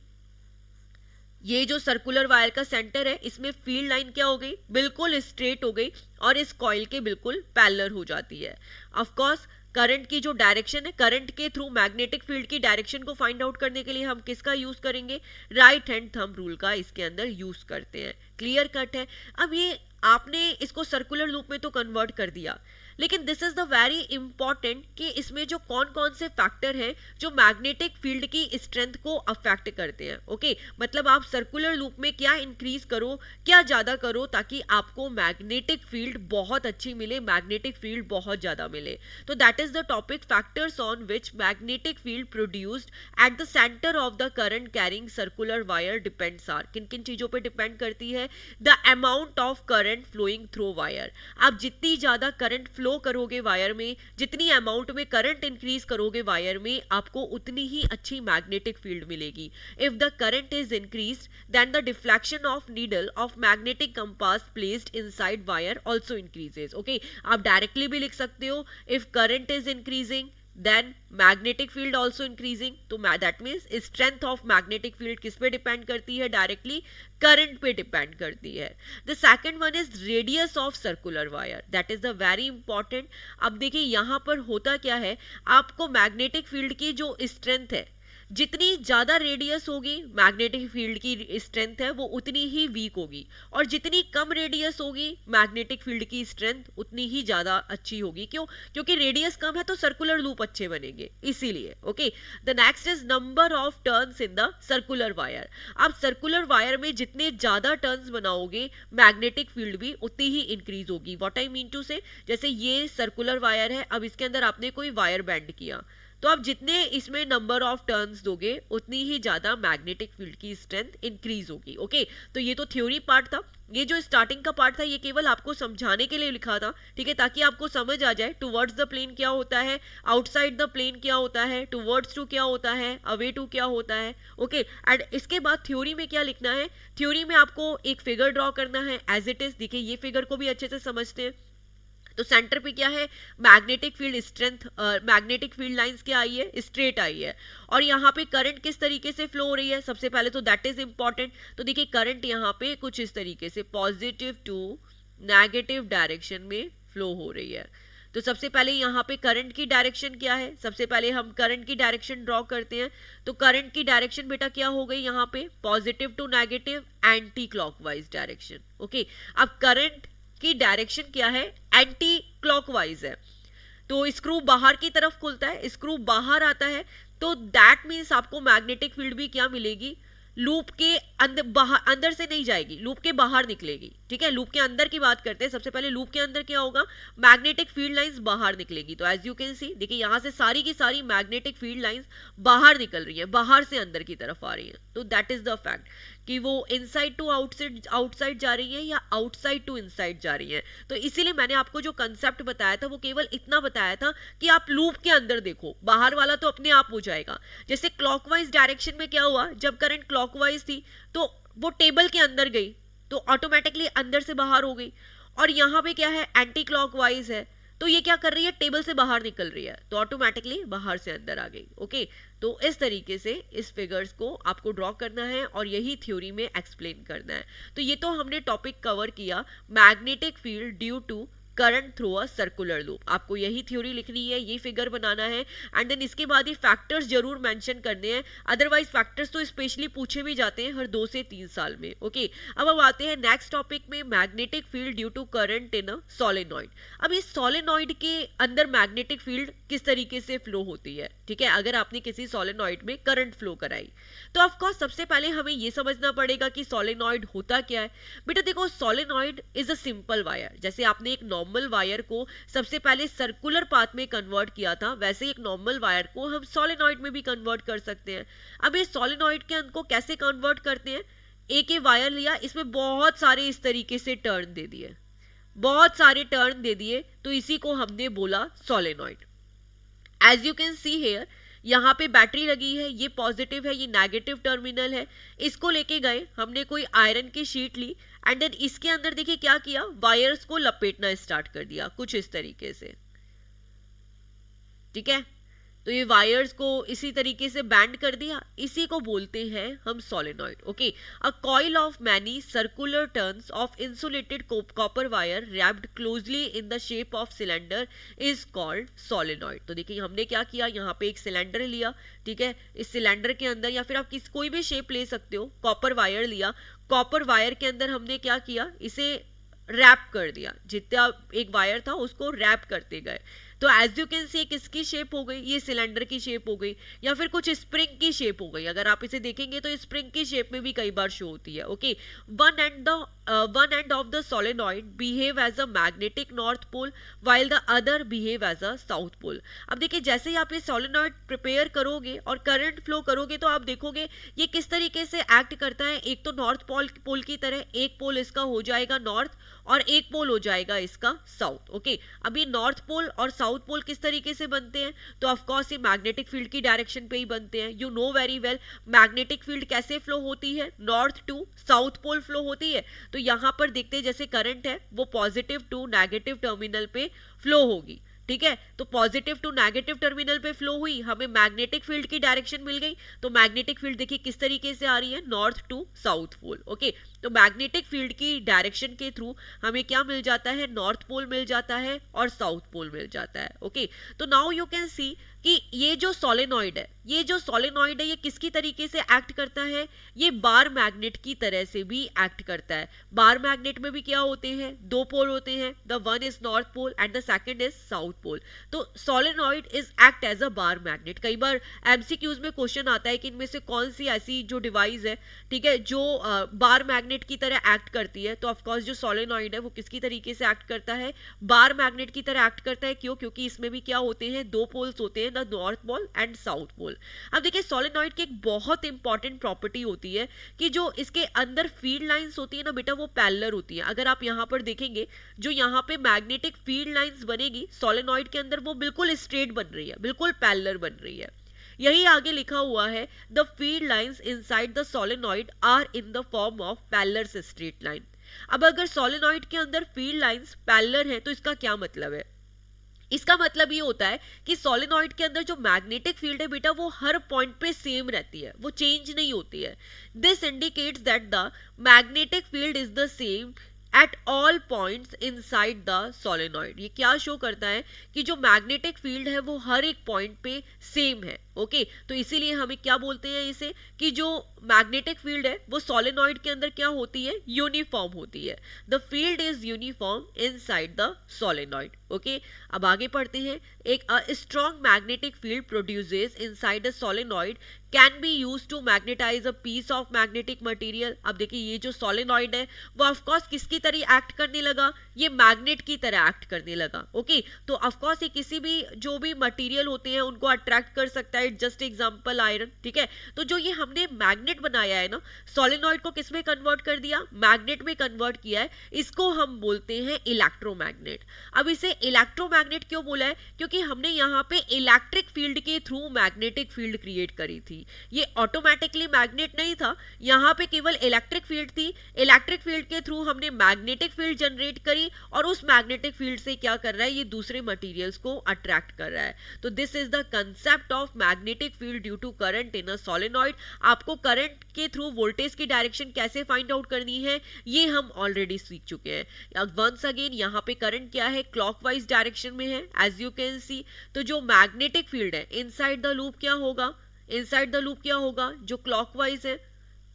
ये जो सर्कुलर वायर का सेंटर है, इसमें फील्ड लाइन क्या हो गई, बिल्कुल स्ट्रेट हो गई और इस कॉइल के बिल्कुल पैरेलल हो जाती है। ऑफ कोर्स करंट की जो डायरेक्शन है, करंट के थ्रू मैग्नेटिक फील्ड की डायरेक्शन को फाइंड आउट करने के लिए हम किसका यूज करेंगे? राइट हैंड थंब रूल का इसके अंदर यूज करते हैं। क्लियर कट है। अब ये आपने इसको सर्कुलर लूप में तो कन्वर्ट कर दिया, लेकिन this is the very important कि इसमें जो कौन कौन से फैक्टर हैं जो मैग्नेटिक फील्ड की स्ट्रेंथ को अफेक्ट करते हैं। ओके मतलब आप सर्कुलर लूप में क्या इंक्रीज करो, क्या ज्यादा करो, ताकि आपको मैग्नेटिक फील्ड बहुत अच्छी मिले, मैग्नेटिक फील्ड बहुत ज्यादा मिले। तो that is the topic factors on which magnetic field produced at the centre of the current carrying circular wire depends are. किन किन चीजों पे डिपेंड करती है? The amount of current flowing through wire. आप जितनी ज्यादा करंट फ्लो करोगे वायर में, जितनी अमाउंट में करंट इंक्रीज करोगे वायर में, आपको उतनी ही अच्छी मैग्नेटिक फील्ड मिलेगी। If the current is increased then the deflection of needle of magnetic compass placed inside wire also increases. Okay आप डायरेक्टली भी लिख सकते हो, if current is increasing then magnetic field also increasing। तो that means strength of magnetic field किस पे depend करती है? डायरेक्टली करंट पे डिपेंड करती है। The second one is radius of circular wire, that is the very important. अब देखिए यहाँ पर होता क्या है, आपको मैग्नेटिक फील्ड की जो स्ट्रेंथ है, जितनी ज्यादा रेडियस होगी मैग्नेटिक फील्ड की स्ट्रेंथ है वो उतनी ही वीक होगी, और जितनी कम रेडियस होगी मैग्नेटिक फील्ड की स्ट्रेंथ उतनी ही ज्यादा अच्छी होगी। क्यों? क्योंकि रेडियस कम है तो सर्कुलर लूप अच्छे बनेंगे, इसीलिए। Okay the next is number of turns in the circular wire. आप सर्कुलर वायर में जितने ज्यादा टर्न्स बनाओगे मैग्नेटिक फील्ड भी उतनी ही इंक्रीज होगी। व्हाट आई मीन टू से, जैसे ये सर्कुलर वायर है, अब इसके अंदर आपने कोई वायर बैंड किया, तो आप जितने इसमें नंबर ऑफ टर्न्स दोगे उतनी ही ज्यादा मैग्नेटिक फील्ड की स्ट्रेंथ इंक्रीज होगी। ओके तो ये तो थ्योरी पार्ट था। ये जो स्टार्टिंग का पार्ट था ये केवल आपको समझाने के लिए लिखा था, ठीक है, ताकि आपको समझ आ जाए टुवर्ड्स द प्लेन क्या होता है, आउटसाइड द प्लेन क्या होता है, टुवर्ड्स टू क्या होता है, अवे टू क्या होता है। ओके एंड इसके बाद थ्योरी में क्या लिखना है, थ्योरी में आपको एक फिगर ड्रॉ करना है एज इट इज। देखिए ये फिगर को भी अच्छे से समझते हैं। तो सेंटर पे क्या है, magnetic field strength, magnetic field lines क्या आई है, स्ट्रेट आई है, और यहाँ पे करंट किस तरीके से फ्लो हो रही है सबसे पहले तो दैट इज इंपॉर्टेंट। तो देखिए करंट यहाँ पे कुछ इस तरीके से पॉजिटिव टू नेगेटिव डायरेक्शन में फ्लो हो रही है। तो सबसे पहले यहाँ पे करंट की डायरेक्शन क्या है, सबसे पहले हम करंट की डायरेक्शन ड्रॉ करते हैं। तो करंट की डायरेक्शन बेटा क्या हो गई यहाँ पे, positive to negative anti clockwise direction. Okay अब करंट की डायरेक्शन क्या है, एंटी क्लॉकवाइज है। तो स्क्रू बाहर की तरफ खुलता है, स्क्रू बाहर आता है, तो दैट मीन्स आपको मैग्नेटिक फील्ड भी क्या मिलेगी, लूप के अंदर, बाहर, अंदर से नहीं जाएगी, लूप के बाहर निकलेगी। ठीक है लूप के अंदर की बात करते हैं। सबसे पहले लूप के अंदर क्या होगा, मैग्नेटिक फील्ड लाइंस बाहर निकलेगी। तो एज यू कैन सी देखिए यहाँ से सारी की सारी मैग्नेटिक फील्ड लाइंस बाहर निकल रही है, बाहर से अंदर की तरफ आ रही है। तो दैट इज द फैक्ट कि वो इनसाइड टू आउटसाइड जा रही है या आउटसाइड टू इनसाइड जा रही है। तो इसीलिए मैंने आपको जो कंसेप्ट बताया था वो केवल इतना बताया था कि आप लूप के अंदर देखो, बाहर वाला तो अपने आप हो जाएगा। जैसे क्लॉकवाइज डायरेक्शन में क्या हुआ, जब करंट क्लॉकवाइज थी तो वो टेबल के अंदर गई तो ऑटोमेटिकली अंदर से बाहर हो गई, और यहाँ पे क्या है एंटी क्लॉकवाइज है तो ये क्या कर रही है, टेबल से बाहर निकल रही है तो ऑटोमेटिकली बाहर से अंदर आ गई। ओके तो इस तरीके से इस फिगर्स को आपको ड्रॉ करना है और यही थ्योरी में एक्सप्लेन करना है। तो ये तो हमने टॉपिक कवर किया, magnetic field due to current through a circular loop. आपको यही थ्योरी लिखनी है, ये फिगर बनाना है, एंड देन इसके बाद ये फैक्टर्स जरूर मेंशन करने हैं। अदरवाइज फैक्टर्स तो स्पेशली पूछे भी जाते हैं हर 2 से 3 साल में। ओके अब हम आते हैं नेक्स्ट टॉपिक में, magnetic field due to current in a solenoid. अब इस सोलेनॉइड के अंदर मैग्नेटिक फील्ड किस तरीके से फ्लो होती है, ठीक है, अगर आपने किसी सोलेनॉइड में करंट फ्लो कराई तो ऑफकोर्स सबसे पहले हमें ये समझना पड़ेगा कि सोलेनॉइड होता क्या है। बेटा देखो solenoid is a simple wire. जैसे आपने एक नॉर्मल वायर को सबसे पहले सर्कुलर पाथ में कन्वर्ट किया था, वैसे एक नॉर्मल वायर को हम सोलेनॉइड में भी कन्वर्ट कर सकते हैं। अब ये सोलेनॉइड के अंदर को कैसे कन्वर्ट करते हैं, एक वायर लिया, इसमें बहुत सारे इस तरीके से टर्न दे दिए, बहुत सारे टर्न दे दिए, तो इसी को हमने बोला solenoid. As you can see here यहाँ पे बैटरी लगी है, ये पॉजिटिव है, ये नेगेटिव टर्मिनल है। इसको लेके गए हमने, कोई आयरन की शीट ली एंड देन इसके अंदर देखिए क्या किया, वायर्स को लपेटना स्टार्ट कर दिया कुछ इस तरीके से। ठीक है तो ये वायर्स को इसी तरीके से बैंड कर दिया, इसी को बोलते हैं हम solenoid. Okay a coil of many circular turns of insulated copper wire wrapped closely in the shape of cylinder is called solenoid. तो देखिए हमने क्या किया, यहाँ पे एक सिलेंडर लिया, ठीक है, इस सिलेंडर के अंदर या फिर आप कोई भी शेप ले सकते हो, कॉपर वायर लिया, कॉपर वायर के अंदर हमने क्या किया, इसे रैप कर दिया, जितना एक वायर था उसको रैप करते गए। तो एज यू कैन सी किसकी शेप हो गई, ये सिलेंडर की शेप हो गई, या फिर कुछ स्प्रिंग की शेप हो गई। अगर आप इसे देखेंगे तो स्प्रिंग की शेप में भी कई बार शो होती है। Okay, one end of the solenoid behave as a magnetic north pole while the other behave as a south pole. अब देखिए, जैसे ही आप ये सोलेनॉइड प्रिपेयर करोगे और करंट फ्लो करोगे तो आप देखोगे ये किस तरीके से एक्ट करता है। एक तो नॉर्थ पोल की तरह, एक पोल इसका हो जाएगा नॉर्थ और एक पोल हो जाएगा इसका साउथ। ओके, अब ये नॉर्थ पोल और साउथ पोल किस तरीके से बनते हैं, तो ऑफ कोर्स ये मैग्नेटिक फील्ड की डायरेक्शन पे ही बनते हैं। You know very well magnetic field कैसे फ्लो होती है, north to south pole flow होती है। तो यहां पर देखते हैं जैसे करंट है वो पॉजिटिव टू नेगेटिव टर्मिनल पे फ्लो होगी। ठीक है, तो पॉजिटिव टू नेगेटिव टर्मिनल पे फ्लो हुई, हमें मैग्नेटिक फील्ड की डायरेक्शन मिल गई। तो मैग्नेटिक फील्ड देखिए किस तरीके से आ रही है, north to south pole. Okay, तो मैग्नेटिक फील्ड की डायरेक्शन के थ्रू हमें क्या मिल जाता है, नॉर्थ पोल मिल जाता है और साउथ पोल मिल जाता है। ओके, तो नाउ यू कैन सी कि ये जो सोलेनॉइड है, ये किसकी तरीके से एक्ट करता है, ये बार मैग्नेट की तरह से भी एक्ट करता है। बार मैग्नेट में भी क्या होते हैं, दो पोल होते हैं, the one is north pole and the second is south pole. तो solenoid is act as a bar magnet. कई बार एमसीक्यूज में क्वेश्चन आता है कि इनमें से कौन सी ऐसी जो डिवाइस है, ठीक है, जो बार मैग्नेट की तरह एक्ट करती है। तो ऑफकोर्स जो सोलेनॉइड है वो किसकी तरीके से एक्ट करता है, बार मैग्नेट की तरह एक्ट करता है। क्यों, क्योंकि इसमें भी क्या होते हैं, दो पोल्स होते हैं, the north pole and south pole. अब देखिए सोलेनॉइड की एक बहुत इंपॉर्टेंट प्रॉपर्टी होती है कि जो इसके अंदर फील्ड लाइंस होती है ना बेटा, वो पैरेलल होती है। अगर आप यहाँ पर देखेंगे जो यहाँ पे मैग्नेटिक फील्ड लाइंस बनेगी सोलेनॉइड के अंदर, वो बिल्कुल स्ट्रेट बन रही है, बिल्कुल पैरेलल बन रही है। यही आगे लिखा हुआ है, the field lines inside the solenoid are in the form of parallel straight line. अब अगर सोलेनॉइड के अंदर फील्ड लाइंस पैरेलल है तो इसका क्या मतलब है, इसका मतलब ये होता है कि सोलेनॉइड के अंदर जो मैग्नेटिक फील्ड है बेटा वो हर पॉइंट पे सेम रहती है, वो चेंज नहीं होती है। This indicates that the magnetic field is the same at all points inside the solenoid. ये क्या शो करता है कि जो मैग्नेटिक फील्ड है वो हर एक पॉइंट पे सेम है। ओके, तो इसीलिए हमें क्या बोलते हैं इसे, कि जो मैग्नेटिक फील्ड है वो सोलेनॉइड के अंदर क्या होती है, यूनिफॉर्म होती है। The field is uniform inside the solenoid. Okay, अब आगे पढ़ते हैं। एक strong magnetic field produces inside a solenoid can be use to magnetise a piece of magnetic material. अब देखिए ये जो सोलेनॉइड है वो ऑफकोर्स किसकी तरह एक्ट करने लगा, ये मैग्नेट की तरह एक्ट करने लगा। ओके, तो ऑफकोर्स ये किसी भी जो भी मटेरियल होते हैं उनको अट्रैक्ट कर सकता है। Just example iron. ठीक है, तो जो ये हमने मैग्नेट बनाया है ना, सोलेनॉइड को किस में कन्वर्ट कर दिया, मैग्नेट में कन्वर्ट किया है, इसको हम बोलते हैं इलेक्ट्रोमैग्नेट। अब इसे इलेक्ट्रोमैग्नेट क्यों बोला है, क्योंकि हमने यहाँ पे इलेक्ट्रिक फील्ड के थ्रू मैग्नेटिक फील्ड क्रिएट करी थी। ये ऑटोमेटिकली मैग्नेट नहीं था, यहाँ पे केवल इलेक्ट्रिक फील्ड थी। इलेक्ट्रिक फील्ड के थ्रू हमने मैग्नेटिक फील्ड जनरेट करी और उस मैग्नेटिक फील्ड से क्या कर रहा है, ये दूसरे मटेरियल्स को अट्रैक्ट कर रहा है। तो this is the concept of magnetic field due to current in a solenoid. आपको करंट के थ्रू वोल्टेज की डायरेक्शन कैसे फाइंड आउट करनी है ये हम ऑलरेडी सीख चुके हैं। वंस अगेन यहाँ पे करंट क्या है, क्लॉकवाइज डायरेक्शन में है एज यू कैन सी। तो जो मैग्नेटिक फील्ड है इनसाइड द लूप क्या होगा, इनसाइड द लूप क्या होगा, जो क्लॉकवाइज है,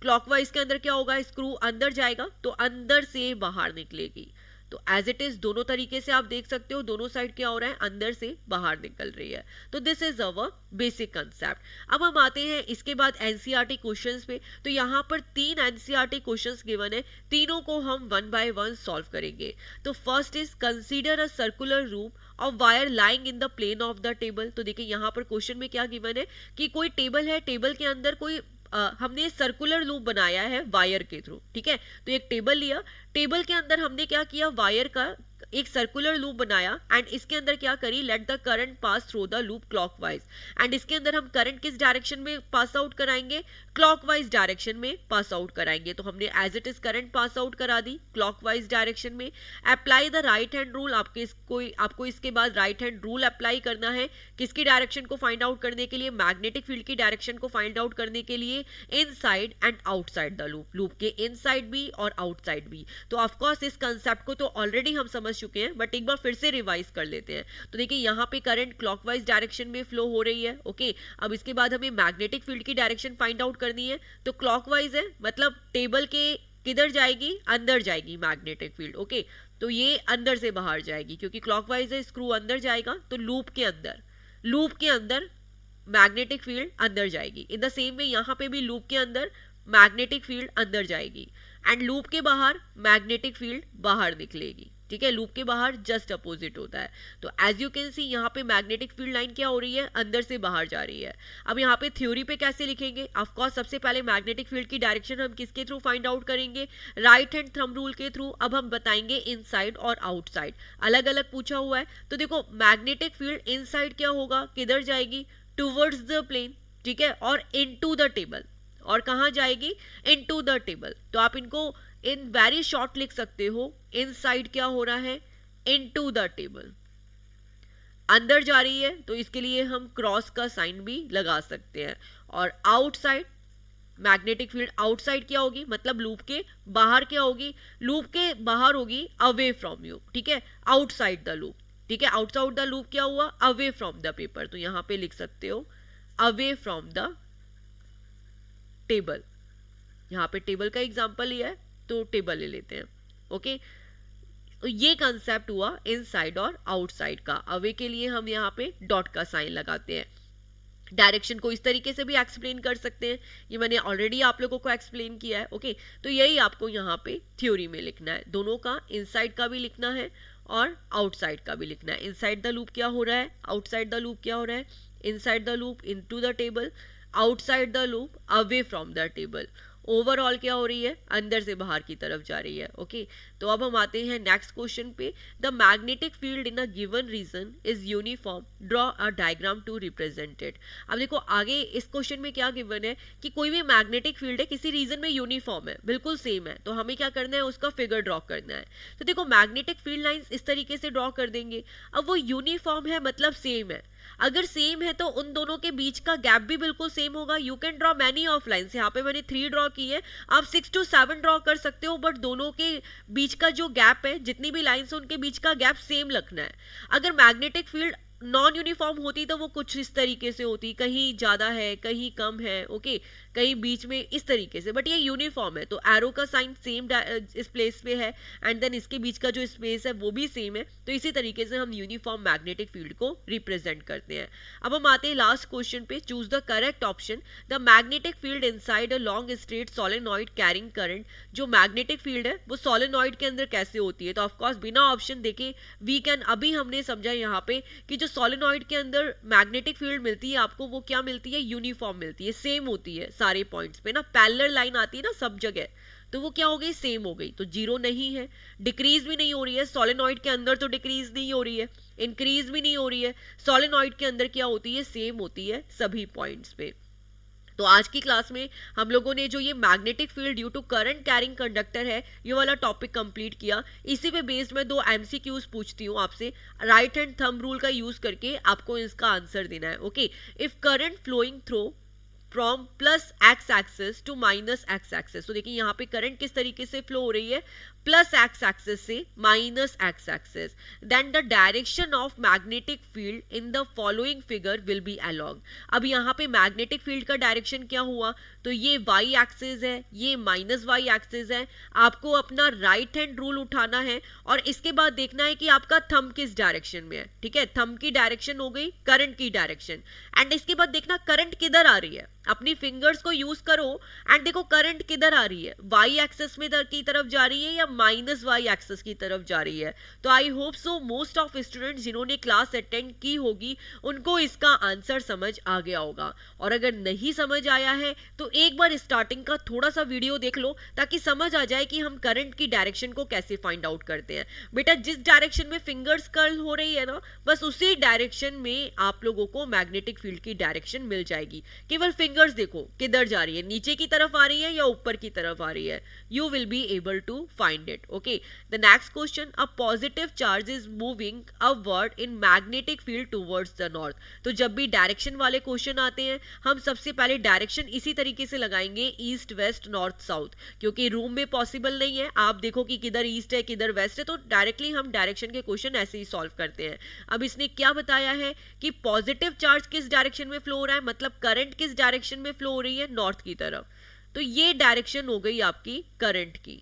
क्लॉकवाइज के अंदर क्या होगा, स्क्रू अंदर जाएगा तो अंदर से बाहर निकलेगी। तो एज इट इज दोनों तरीके से आप देख सकते हो, दोनों साइड क्या हो रहा है, अंदर से बाहर निकल रही है। तो this is our basic concept. अब हम आते हैं इसके बाद एनसीईआरटी क्वेश्चंस पे। तो यहाँ पर 3 एनसीईआरटी क्वेश्चंस गिवन है, तीनों को हम 1 बाय 1 सॉल्व करेंगे। तो first is consider a circular loop of wire lying in the plane of the table. तो देखिए यहाँ पर क्वेश्चन में क्या गिवन है कि कोई टेबल है, टेबल के अंदर कोई हमने सर्कुलर लूप बनाया है वायर के थ्रू। ठीक है, तो एक टेबल लिया, टेबल के अंदर हमने क्या किया, वायर का एक सर्कुलर लूप बनाया एंड इसके अंदर क्या करी, let the current pass through the loop clockwise. And इसके अंदर हम करंट किस डायरेक्शन में पास आउट कराएंगे, क्लॉकवाइज डायरेक्शन में पास आउट कराएंगे। तो हमने as it is current pass out करा दी क्लॉकवाइज डायरेक्शन में। Apply the right hand rule, आपको इसके बाद राइट हैंड रूल अप्लाई करना है किसकी डायरेक्शन को फाइंड आउट करने के लिए, मैग्नेटिक फील्ड की डायरेक्शन को फाइंड आउट करने के लिए, inside and outside the loop, loop के इनसाइड भी और आउटसाइड भी। तो ऑफकोर्स इस कंसेप्ट को तो ऑलरेडी हम समझ चुके हैं बट एक बार फिर से रिवाइज कर लेते हैं। तो देखिए यहाँ पे करंट क्लॉकवाइज डायरेक्शन में फ्लो हो रही है। ओके, अब इसके बाद हमें मैग्नेटिक फील्ड की डायरेक्शन फाइंड आउट करनी है। तो क्लॉकवाइज है, मतलब टेबल के किधर जाएगी, अंदर जाएगी मैग्नेटिक फील्ड। ओके, तो ये अंदर से बाहर जाएगी क्योंकि क्लॉकवाइज है, स्क्रू अंदर जाएगा तो लूप के अंदर मैग्नेटिक फील्ड अंदर जाएगी। इन द सेम वे यहाँ पे भी लूप के अंदर मैग्नेटिक फील्ड अंदर जाएगी एंड लूप के बाहर मैग्नेटिक फील्ड बाहर निकलेगी। ठीक है, लूप के बाहर जस्ट अपोजिट होता है। तो एज यू कैन सी यहाँ पे मैग्नेटिक फील्ड लाइन क्या हो रही है, अंदर से बाहर जा रही है। अब यहाँ पे थ्योरी पे कैसे लिखेंगे, ऑफ कोर्स सबसे पहले मैग्नेटिक फील्ड की डायरेक्शन हम किसके थ्रू फाइंड आउट करेंगे, राइट हैंड थंब रूल के थ्रू। अब हम बताएंगे इनसाइड और आउटसाइड, अलग अलग पूछा हुआ है। तो देखो मैग्नेटिक फील्ड इनसाइड क्या होगा, किधर जाएगी, टूवर्ड्स द प्लेन। ठीक है, और इनटू द टेबल, और कहाँ जाएगी, इनटू द टेबल। तो आप इनको इन वेरी शॉर्ट लिख सकते हो, इनसाइड क्या हो रहा है, इनटू द टेबल, अंदर जा रही है तो इसके लिए हम क्रॉस का साइन भी लगा सकते हैं। और आउटसाइड, मैग्नेटिक फील्ड आउटसाइड क्या होगी, मतलब लूप के बाहर क्या होगी, लूप के बाहर होगी अवे फ्रॉम यू। ठीक है, आउटसाइड द लूप। ठीक है, आउटसाइड द लूप क्या हुआ, अवे फ्रॉम द पेपर। तो यहां पे लिख सकते हो अवे फ्रॉम द टेबल। यहां पे टेबल का एग्जांपल लिया है तो टेबल ले लेते हैं। ओके, तो ये कंसेप्ट हुआ इनसाइड और आउटसाइड का। अवे के लिए हम यहाँ पे डॉट का साइन लगाते हैं। डायरेक्शन को इस तरीके से भी एक्सप्लेन कर सकते हैं, ये मैंने ऑलरेडी आप लोगों को एक्सप्लेन किया है। ओके, तो यही आपको यहाँ पे थ्योरी में लिखना है, दोनों का, इनसाइड का भी लिखना है और आउटसाइड का भी लिखना है। इनसाइड द लूप क्या हो रहा है, आउटसाइड द लूप क्या हो रहा है, inside the loop into the table, outside the loop away from the table. Overall क्या हो रही है, अंदर से बाहर की तरफ जा रही है। ओके, तो अब हम आते हैं नेक्स्ट क्वेश्चन पे। The magnetic field in a given region is uniform, draw a diagram to represent it. अब देखो आगे इस क्वेश्चन में क्या गिवन है कि कोई भी मैग्नेटिक फील्ड है किसी रीजन में यूनिफॉर्म है, बिल्कुल सेम है, तो हमें क्या करना है, उसका फिगर ड्रॉ करना है। तो देखो मैग्नेटिक फील्ड लाइंस इस तरीके से ड्रॉ कर देंगे। अब वो यूनिफॉर्म है मतलब सेम है, अगर सेम है तो उन दोनों के बीच का गैप भी बिल्कुल सेम होगा। You can draw many of lines, यहाँ पे मैंने 3 ड्रॉ की है, आप 6 to 7 ड्रॉ कर सकते हो, बट दोनों के बीच का जो गैप है, जितनी भी लाइंस है उनके बीच का गैप सेम रखना है। अगर मैग्नेटिक फील्ड नॉन यूनिफॉर्म होती तो वो कुछ इस तरीके से होती, कहीं ज्यादा है कहीं कम है, ओके, कहीं बीच में, इस तरीके से। बट ये यूनिफॉर्म है तो एरो का साइन सेम इस प्लेस पे है एंड देन इसके बीच का जो स्पेस है वो भी सेम है, तो इसी तरीके से हम यूनिफॉर्म मैग्नेटिक फील्ड को रिप्रेजेंट करते हैं। अब हम आते हैं लास्ट क्वेश्चन पे, choose the correct option. The magnetic field inside a long straight solenoid carrying current. जो मैग्नेटिक फील्ड है वो सोलेनॉइड के अंदर कैसे होती है, तो ऑफकोर्स बिना ऑप्शन देखे वी कैन, अभी हमने समझा यहाँ पे कि जो सोलेनॉइड के अंदर मैग्नेटिक फील्ड मिलती है आपको, वो क्या मिलती है, यूनिफॉर्म मिलती है, सेम होती है सारे पॉइंट्स पे ना, पैरेलल लाइन आती है ना सब जगह, तो वो क्या हो गई, सेम हो गई। तो जीरो नहीं है, डिक्रीज भी नहीं हो रही है, सोलेनॉइड के अंदर तो डिक्रीज नहीं हो रही है, इंक्रीज भी नहीं हो रही है, सोलेनॉइड के अंदर क्या होती है, सेम होती है सभी पॉइंट्स पे। तो आज की क्लास में हम लोगों ने जो ये magnetic field due to current carrying conductor है, ये वाला टॉपिक कंप्लीट किया। इसी पे बेस्ड मैं 2 एमसीक्यूज पूछती हूँ आपसे, राइट हैंड थंब रूल का यूज करके आपको इसका आंसर देना है। Okay, if current flowing through from plus x axis to minus x axis, तो देखिए यहाँ पे करंट किस तरीके से फ्लो हो रही है, प्लस एक्स एक्सिस से minus x axis, then the direction of magnetic field in the following figure will be along. अब यहाँ पे मैग्नेटिक फील्ड का डायरेक्शन क्या हुआ, तो ये वाई एक्सिस है, ये माइनस वाई एक्सिस है। आपको अपना राइट हैंड रूल उठाना है और इसके बाद देखना है कि आपका थंब किस डायरेक्शन में है। ठीक है, थंब की डायरेक्शन हो गई करंट की डायरेक्शन, एंड इसके बाद देखना करंट किधर आ रही है, अपनी फिंगर्स को यूज करो एंड देखो करंट किधर आ रही है, वाई एक्सिस में की तरफ जा रही है या माइनस वाई एक्सिस की तरफ जा रही है। तो I hope so most of students जिन्होंने क्लास अटेंड की होगी उनको इसका आंसर समझ आ गया होगा, और अगर नहीं समझ आया है तो एक बार स्टार्टिंग का थोड़ा सा वीडियो देख लो ताकि समझ आ जाए कि हम करंट की डायरेक्शन को कैसे फाइंड आउट करते हैं। बेटा जिस डायरेक्शन में फिंगर्स कर्ल हो रही है ना, बस उसी डायरेक्शन में आप लोगों को मैग्नेटिक फील्ड की डायरेक्शन मिल जाएगी। केवल फिंगर्स देखो किधर जा रही है, नीचे की तरफ आ रही है या ऊपर की तरफ आ रही है, you will be able to find it. Okay, the next question, a positive charge is moving upward in magnetic field towards the north. तो जब भी डायरेक्शन वाले क्वेश्चन आते हैं हम सबसे पहले डायरेक्शन इसी तरीके से लगाएंगे, ईस्ट वेस्ट नॉर्थ साउथ, क्योंकि रूम में पॉसिबल नहीं है आप देखो कि किधर ईस्ट है किधर वेस्ट है, तो डायरेक्टली हम डायरेक्शन के क्वेश्चन ऐसे ही सॉल्व करते हैं। अब इसने क्या बताया है कि पॉजिटिव चार्ज किस डायरेक्शन में फ्लो हो रहा है, मतलब करंट किस डायरेक्शन में फ्लो हो रही है, नॉर्थ की तरफ। तो ये डायरेक्शन हो गई आपकी करंट की,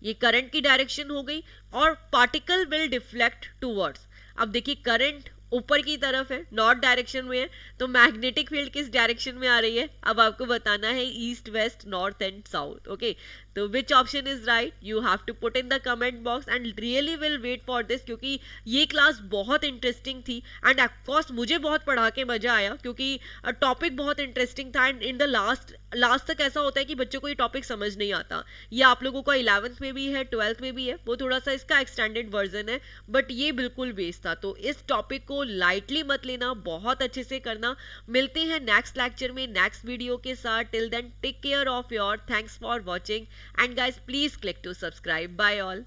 ये करंट की डायरेक्शन हो गई। और पार्टिकल विल डिफ्लेक्ट टूवर्ड्स, अब देखिए करंट ऊपर की तरफ है, नॉर्थ डायरेक्शन में है, तो मैग्नेटिक फील्ड किस डायरेक्शन में आ रही है, अब आपको बताना है east, west, north and south. Okay, तो which option is right, you have to put in the comment box and really will wait for this, क्योंकि ये क्लास बहुत इंटरेस्टिंग थी एंड ऑफकोर्स मुझे बहुत पढ़ा के मजा आया, क्योंकि टॉपिक बहुत इंटरेस्टिंग था। एंड इन द लास्ट तक ऐसा होता है कि बच्चों को ये टॉपिक समझ नहीं आता, ये आप लोगों का 11th में भी है, 12th में भी है, वो थोड़ा सा इसका एक्सटेंडेड वर्जन है, बट ये बिल्कुल बेस था। तो इस टॉपिक को लाइटली मत लेना, बहुत अच्छे से करना। मिलते हैं नेक्स्ट लेक्चर में नेक्स्ट वीडियो के साथ। Till then take care of your, thanks for watching and guys please click to subscribe. Bye all.